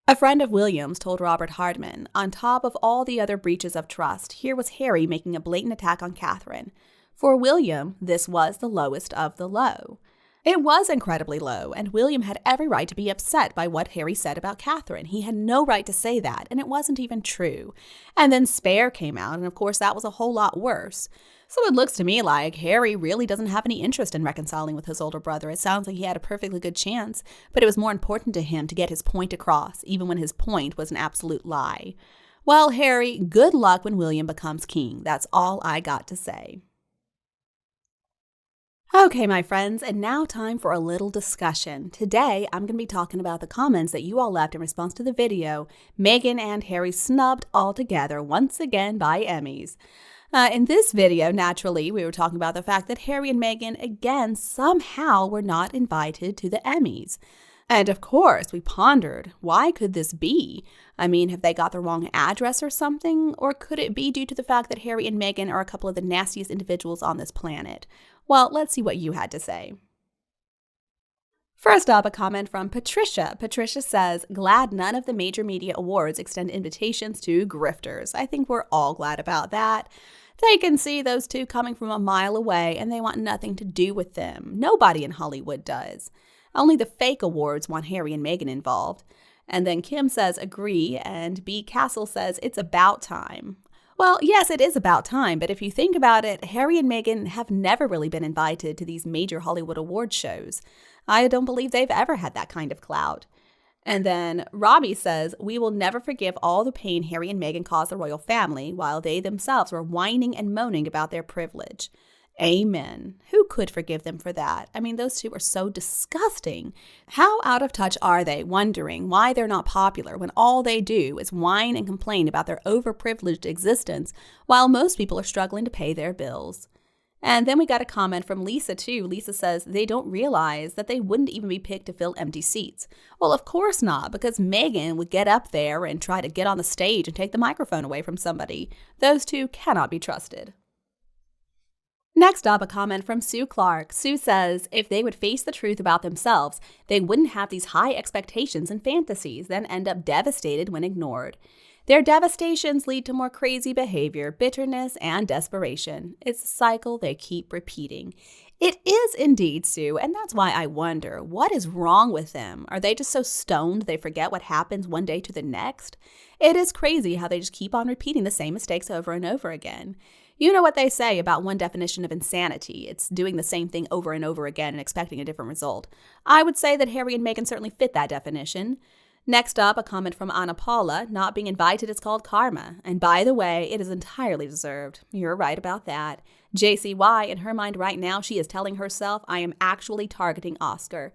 A friend of William's told Robert Hardman, on top of all the other breaches of trust, here was Harry making a blatant attack on Catherine. For William, this was the lowest of the low. It was incredibly low, and William had every right to be upset by what Harry said about Catherine. He had no right to say that, and it wasn't even true. And then Spare came out, and of course that was a whole lot worse. So it looks to me like Harry really doesn't have any interest in reconciling with his older brother. It sounds like he had a perfectly good chance, but it was more important to him to get his point across, even when his point was an absolute lie. Well, Harry, good luck when William becomes king. That's all I got to say. Okay, my friends, and now time for a little discussion. Today, I'm going to be talking about the comments that you all left in response to the video, Meghan and Harry snubbed altogether once again by Emmys. In this video, naturally, we were talking about the fact that Harry and Meghan, again, somehow were not invited to the Emmys. And of course, we pondered, why could this be? I mean, have they got the wrong address or something? Or could it be due to the fact that Harry and Meghan are a couple of the nastiest individuals on this planet? Well, let's see what you had to say. First up, a comment from Patricia. Patricia says, glad none of the major media awards extend invitations to grifters. I think we're all glad about that. They can see those two coming from a mile away, and they want nothing to do with them. Nobody in Hollywood does. Only the fake awards want Harry and Meghan involved. And then Kim says, agree, and B. Castle says, it's about time. Well, yes, it is about time, but if you think about it, Harry and Meghan have never really been invited to these major Hollywood award shows. I don't believe they've ever had that kind of clout. And then Robbie says, "We will never forgive all the pain Harry and Meghan caused the royal family while they themselves were whining and moaning about their privilege." Amen. Who could forgive them for that? I mean, those two are so disgusting. How out of touch are they, wondering why they're not popular when all they do is whine and complain about their overprivileged existence while most people are struggling to pay their bills? And then we got a comment from Lisa, too. Lisa says they don't realize that they wouldn't even be picked to fill empty seats. Well, of course not, because Meghan would get up there and try to get on the stage and take the microphone away from somebody. Those two cannot be trusted. Next up, a comment from Sue Clark. Sue says if they would face the truth about themselves, they wouldn't have these high expectations and fantasies, then end up devastated when ignored. Their devastations lead to more crazy behavior, bitterness, and desperation. It's a cycle they keep repeating. It is indeed, Sue, and that's why I wonder, what is wrong with them? Are they just so stoned they forget what happens one day to the next? It is crazy how they just keep on repeating the same mistakes over and over again. You know what they say about one definition of insanity. It's doing the same thing over and over again and expecting a different result. I would say that Harry and Meghan certainly fit that definition. Next up, a comment from Anna Paula. Not being invited is called karma. And by the way, it is entirely deserved. You're right about that. JCY, in her mind right now, she is telling herself, I am actually targeting Oscar.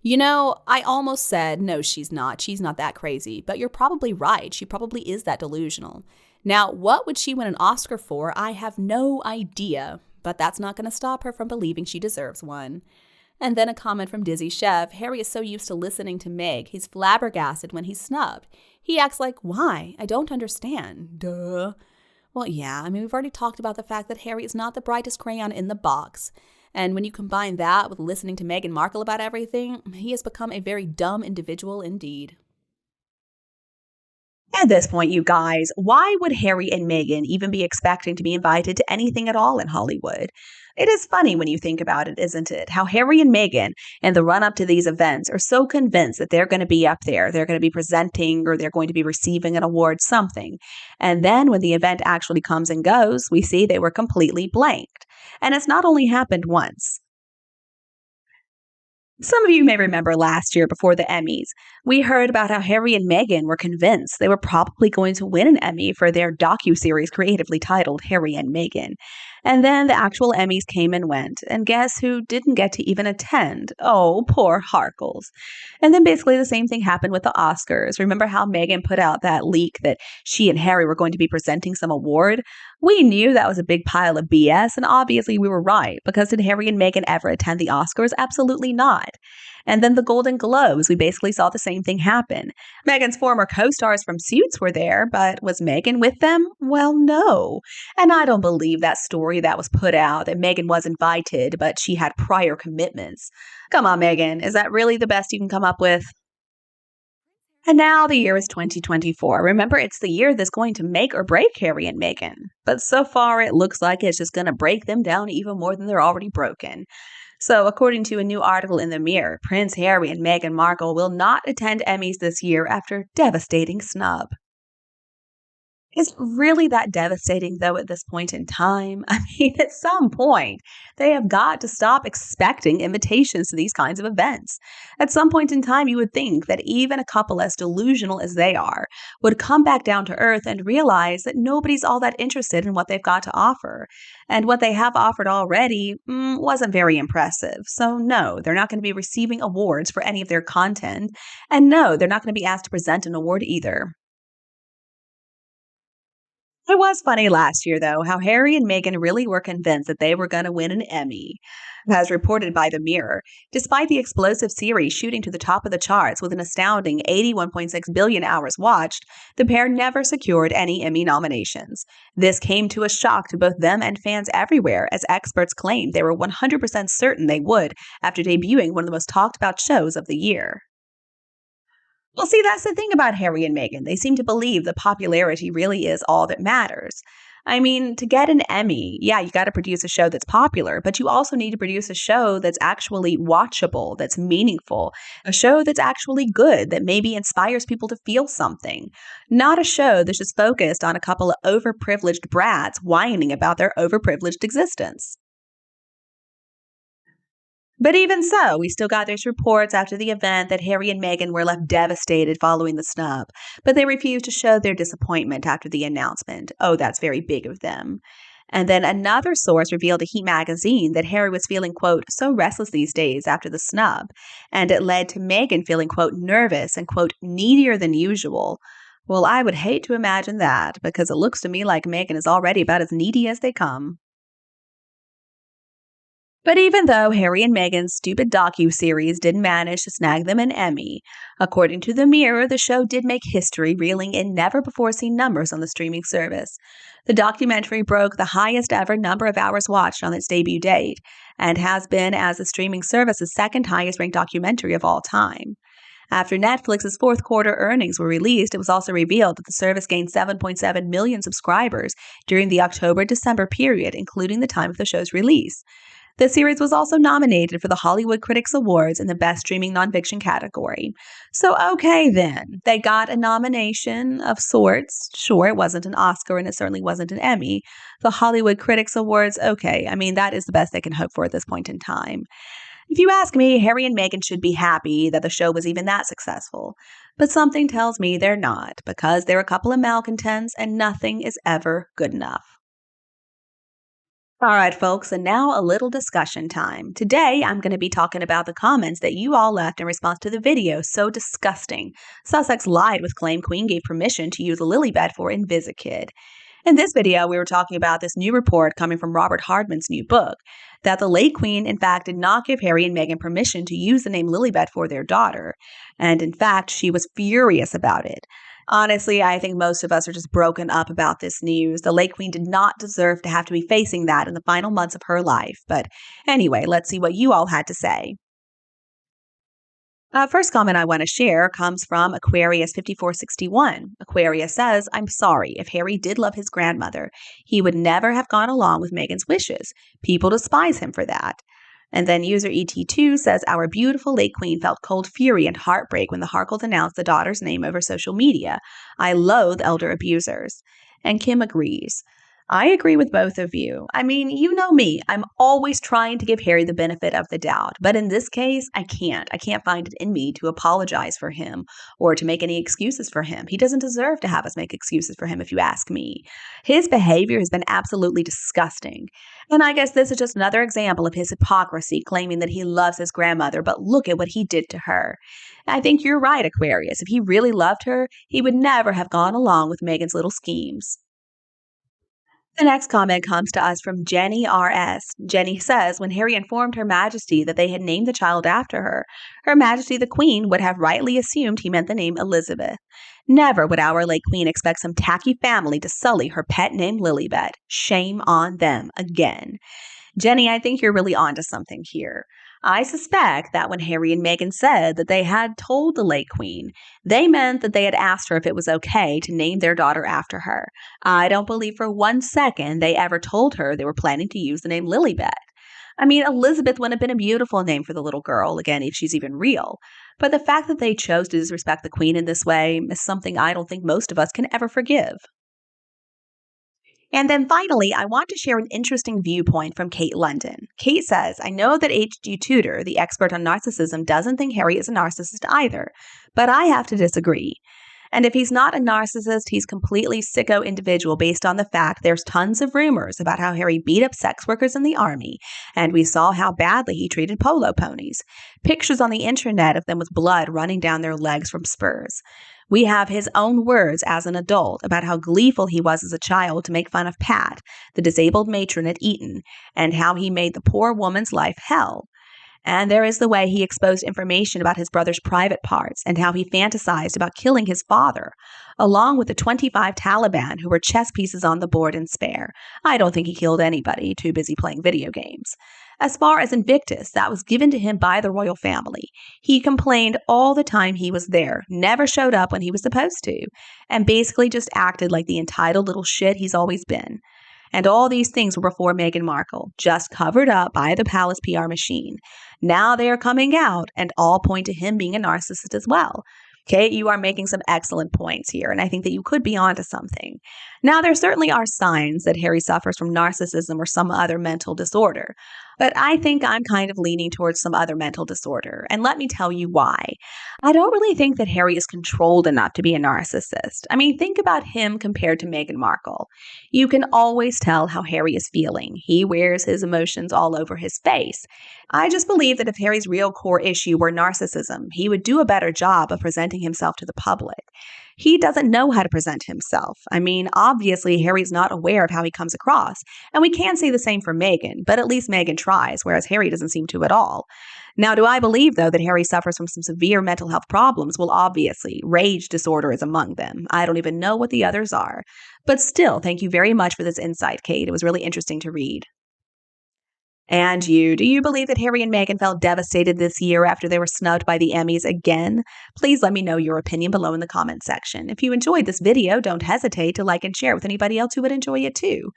You know, I almost said, no, she's not. She's not that crazy. But you're probably right. She probably is that delusional. Now, what would she win an Oscar for? I have no idea. But that's not going to stop her from believing she deserves one. And then a comment from Dizzy Chef. Harry is so used to listening to Meg, he's flabbergasted when he's snubbed. He acts like, why? I don't understand. Duh. Well, yeah, I mean, we've already talked about the fact that Harry is not the brightest crayon in the box. And when you combine that with listening to Meghan Markle about everything, he has become a very dumb individual indeed. At this point, you guys, why would Harry and Meghan even be expecting to be invited to anything at all in Hollywood? It is funny when you think about it, isn't it? How Harry and Meghan, in the run up to these events, are so convinced that they're going to be up there, they're going to be presenting, or they're going to be receiving an award, something. And then when the event actually comes and goes, we see they were completely blanked. And it's not only happened once. Some of you may remember last year before the Emmys, we heard about how Harry and Meghan were convinced they were probably going to win an Emmy for their docuseries creatively titled Harry and Meghan. And then the actual Emmys came and went, and guess who didn't get to even attend? Oh, poor Harkles. And then basically the same thing happened with the Oscars. Remember how Meghan put out that leak that she and Harry were going to be presenting some award? We knew that was a big pile of BS, and obviously we were right, because did Harry and Meghan ever attend the Oscars? Absolutely not. And then the Golden Globes, we basically saw the same thing happen. Meghan's former co-stars from Suits were there, but was Meghan with them? Well, no. And I don't believe that story that was put out that Meghan was invited, but she had prior commitments. Come on, Meghan, is that really the best you can come up with? And now the year is 2024. Remember, it's the year that's going to make or break Harry and Meghan. But so far, it looks like it's just going to break them down even more than they're already broken. So, according to a new article in the Mirror, Prince Harry and Meghan Markle will not attend Emmys this year after devastating snub. Is it really that devastating, though, at this point in time? I mean, at some point, they have got to stop expecting invitations to these kinds of events. At some point in time, you would think that even a couple as delusional as they are would come back down to earth and realize that nobody's all that interested in what they've got to offer. And what they have offered already wasn't very impressive. So, no, they're not going to be receiving awards for any of their content. And no, they're not going to be asked to present an award either. It was funny last year, though, how Harry and Meghan really were convinced that they were going to win an Emmy. As reported by The Mirror, despite the explosive series shooting to the top of the charts with an astounding 81.6 billion hours watched, the pair never secured any Emmy nominations. This came to a shock to both them and fans everywhere, as experts claimed they were 100% certain they would after debuting one of the most talked about shows of the year. Well, see, that's the thing about Harry and Meghan. They seem to believe that popularity really is all that matters. I mean, to get an Emmy, yeah, you got to produce a show that's popular, but you also need to produce a show that's actually watchable, that's meaningful, a show that's actually good, that maybe inspires people to feel something. Not a show that's just focused on a couple of overprivileged brats whining about their overprivileged existence. But even so, we still got those reports after the event that Harry and Meghan were left devastated following the snub, but they refused to show their disappointment after the announcement. Oh, that's very big of them. And then another source revealed to Heat magazine that Harry was feeling, quote, so restless these days after the snub, and it led to Meghan feeling, quote, nervous and, quote, needier than usual. Well, I would hate to imagine that because it looks to me like Meghan is already about as needy as they come. But even though Harry and Meghan's stupid docu-series didn't manage to snag them an Emmy, according to The Mirror, the show did make history, reeling in never-before-seen numbers on the streaming service. The documentary broke the highest ever number of hours watched on its debut date, and has been as the streaming service's second highest-ranked documentary of all time. After Netflix's fourth quarter earnings were released, it was also revealed that the service gained 7.7 million subscribers during the October-December period, including the time of the show's release. The series was also nominated for the Hollywood Critics Awards in the Best Streaming Nonfiction category. So, okay then, they got a nomination of sorts. Sure, it wasn't an Oscar and it certainly wasn't an Emmy. The Hollywood Critics Awards, okay, I mean, that is the best they can hope for at this point in time. If you ask me, Harry and Meghan should be happy that the show was even that successful. But something tells me they're not, because they're a couple of malcontents and nothing is ever good enough. All right, folks, and now a little discussion time. Today, I'm going to be talking about the comments that you all left in response to the video, So Disgusting. Sussex lied with claim Queen gave permission to use a lily bed for Invisikid. In this video, we were talking about this new report coming from Robert Hardman's new book, that the late Queen, in fact, did not give Harry and Meghan permission to use the name Lilibet for their daughter. And in fact, she was furious about it. Honestly, I think most of us are just broken up about this news. The late Queen did not deserve to have to be facing that in the final months of her life. But anyway, let's see what you all had to say. First comment I want to share comes from Aquarius5461. Aquarius says, I'm sorry. If Harry did love his grandmother, he would never have gone along with Meghan's wishes. People despise him for that. And then user ET2 says, our beautiful late queen felt cold fury and heartbreak when the Harkles announced the daughter's name over social media. I loathe elder abusers. And Kim agrees. I agree with both of you. I mean, you know me. I'm always trying to give Harry the benefit of the doubt. But in this case, I can't. I can't find it in me to apologize for him or to make any excuses for him. He doesn't deserve to have us make excuses for him, if you ask me. His behavior has been absolutely disgusting. And I guess this is just another example of his hypocrisy, claiming that he loves his grandmother, but look at what he did to her. I think you're right, Aquarius. If he really loved her, he would never have gone along with Meghan's little schemes. The next comment comes to us from Jenny RS. Jenny says, when Harry informed Her Majesty that they had named the child after her, Her Majesty the Queen would have rightly assumed he meant the name Elizabeth. Never would our late Queen expect some tacky family to sully her pet name Lilibet. Shame on them again. Jenny, I think you're really onto something here. I suspect that when Harry and Meghan said that they had told the late Queen, they meant that they had asked her if it was okay to name their daughter after her. I don't believe for 1 second they ever told her they were planning to use the name Lilibet. I mean, Elizabeth would have been a beautiful name for the little girl, again, if she's even real. But the fact that they chose to disrespect the Queen in this way is something I don't think most of us can ever forgive. And then finally, I want to share an interesting viewpoint from Kate London. Kate says, I know that H.G. Tudor, the expert on narcissism, doesn't think Harry is a narcissist either, but I have to disagree. And if he's not a narcissist, he's completely sicko individual based on the fact there's tons of rumors about how Harry beat up sex workers in the army, and we saw how badly he treated polo ponies. Pictures on the internet of them with blood running down their legs from spurs. We have his own words as an adult about how gleeful he was as a child to make fun of Pat, the disabled matron at Eton, and how he made the poor woman's life hell. And there is the way he exposed information about his brother's private parts and how he fantasized about killing his father, along with the 25 Taliban who were chess pieces on the board and spare. I don't think he killed anybody, too busy playing video games. As far as Invictus, that was given to him by the royal family. He complained all the time he was there, never showed up when he was supposed to, and basically just acted like the entitled little shit he's always been. And all these things were before Meghan Markle, just covered up by the palace PR machine. Now they are coming out and all point to him being a narcissist as well. Kate, you are making some excellent points here, and I think that you could be onto something. Now, there certainly are signs that Harry suffers from narcissism or some other mental disorder, but I think I'm kind of leaning towards some other mental disorder, and let me tell you why. I don't really think that Harry is controlled enough to be a narcissist. I mean, think about him compared to Meghan Markle. You can always tell how Harry is feeling. He wears his emotions all over his face. I just believe that if Harry's real core issue were narcissism, he would do a better job of presenting himself to the public. He doesn't know how to present himself. I mean, obviously, Harry's not aware of how he comes across. And we can say the same for Meghan, but at least Meghan tries, whereas Harry doesn't seem to at all. Now, do I believe, though, that Harry suffers from some severe mental health problems? Well, obviously, rage disorder is among them. I don't even know what the others are. But still, thank you very much for this insight, Kate. It was really interesting to read. And you, do you believe that Harry and Meghan felt devastated this year after they were snubbed by the Emmys again? Please let me know your opinion below in the comment section. If you enjoyed this video, don't hesitate to like and share with anybody else who would enjoy it too.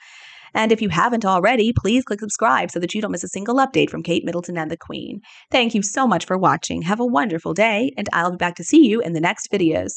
And if you haven't already, please click subscribe so that you don't miss a single update from Kate Middleton and the Queen. Thank you so much for watching. Have a wonderful day, and I'll be back to see you in the next videos.